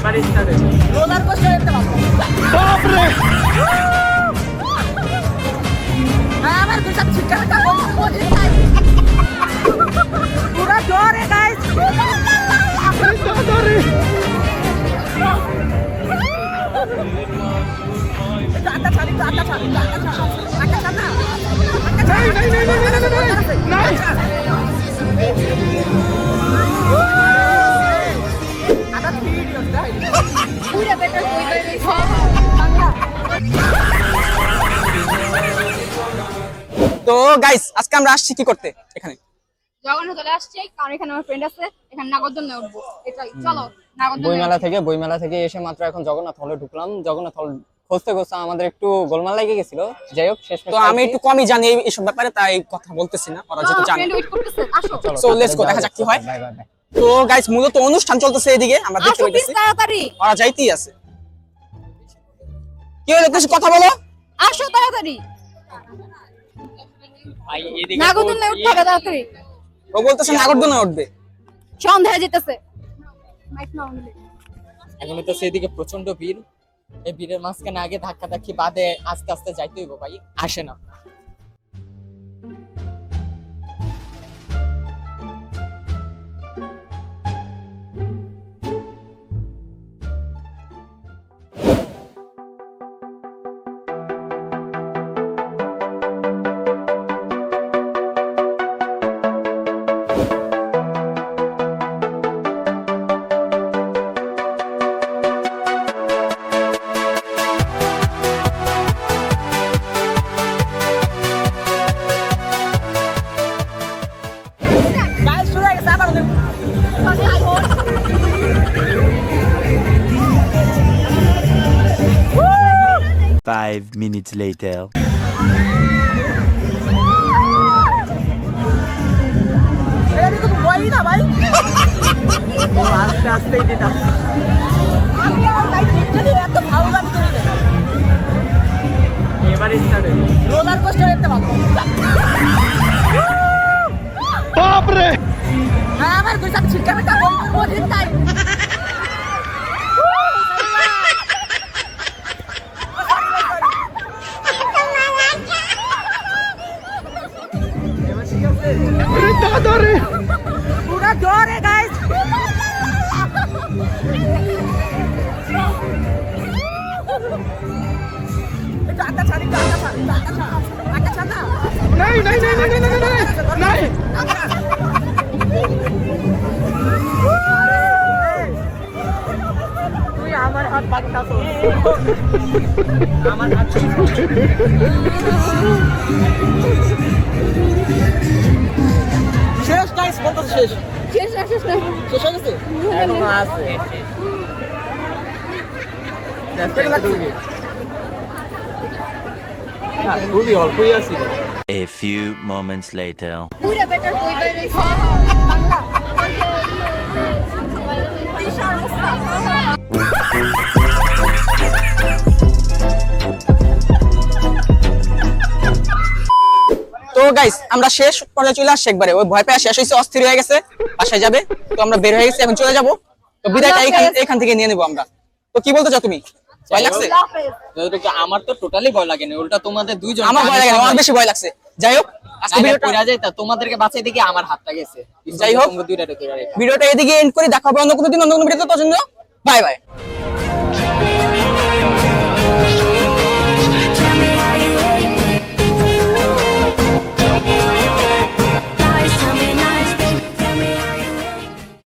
এবার start roller coaster দেখতে পাবো। বাপ রে আমার দুটা চিকেনটা বসে নাই পুরো জোরে গাইস ধরে আটা ছাড়ি আটা ছাড়ি আটা ছাড়ি না নাই নাই নাই নাই নাই আটা ভিডিও দেখ পুরো বেটার কই বাংলা তো গাইস আজকে আমরা আসছি কি করতে এখানে জগন্নাথ চলে আসছে কারণ এখানে আমার ফ্রেন্ড আছে এখানে নাগরদোলনায় উঠবো এটাই চলো বইমেলা থেকে এসে মাত্র এখন জগন্নাথ হলে ঢুকলাম। জগন্নাথ হল খুঁজতে খুঁজতে আমাদের একটু গোলমাল লেগে গেছিল। যাই হোক শেষ তো আমি একটু কমই জানি এইসব ব্যাপারে, তাই কথা বলতেছি না, ওরা যেহেতু জানে। ফ্রেন্ড ওয়েট করতেছে আসো সো লেটস গো, দেখা যাক কি হয়। Bye bye bye. তো গাইস মূলত অনুষ্ঠান চলতেছে এদিকে, আমরা দেখতে আসো প্লিজ পাইতেছি তাড়াতাড়ি ওরা যাইতেই আছে। কি হলো, কিছু কথা বলো। আসো তাড়াতাড়ি ভাই এদিকে নাগরদোলনায় উঠতে হবে তাড়াতাড়ি ও বলতেছে নাগরদোলনায় উঠবে। সন্ধ্যা হয়ে যেতেছে মাইক নাও নিলে এখন তো সেদিকে প্রচন্ড ভিড়। এই ভিড়ের মাঝখানে আগে ধাক্কা ধাক্কি বাদে আস্তে আস্তে যাইতে হইব ভাই, আসে না। গাইস শুরু হয়ে গেছে আবার দেখো 5 minutes later. এটা তো বই না ভাই আস্তে আস্তে দিতা আমি আর ভাই দেখতে এত ভালো লাগছে এবার স্টার্ট রোলার কোস্টার দেখতে পাবো। বাপ রে আমার দুটা চিকেনটা বসে নাই ধরে পুরো জোরে গাইস এটা আটা ছাড়ি আটা ছাড়ি আটা ছাড়ি না নাই নাই নাই নাই নাই নাই তুই আমার হাত পাকতাছ আমার হাত শেষ গাইস বলতো শেষ শেষ না শেষ না শেষ হয়ে গেছে এখনো আছে খুবই অল্পই আছি। A few moments later. পুরো বেটার কই বাংলা বিশাল অবস্থা তো গাইস আমরা শেষ পর্যায়ে চলে আসছি একবারে, ওই ভয় পেয়ে শেষ হয়েছে, অস্থির হয়ে গেছে, বাসায় যাবে। তো আমরা বের হয়ে গেছি, এখন চলে যাবো। তো বিদায়টা এখান থেকে নিয়ে নেবো আমরা। তো কি বলতে চাও তুমি, ভয় লাগছে? যতটুকু আমার তো টোটালি ভয় লাগে না, উল্টা তোমাদের দুইজন আমার ভয় লাগে না, আমার বেশি ভয় লাগছে। যাই হোক আজকে ভিডিওটা পড়া যায় তা তোমাদেরকে বাঁচাই দিকে আমার হাতটা গেছে। যাই হোক তোমরা দুইটা ধরে রাখো। ভিডিওটা এদিকে এন্ড করে দেখা হবে অন্য কোনো দিন অন্য কোনো ভিডিওতে। তো জন্য বাই বাই।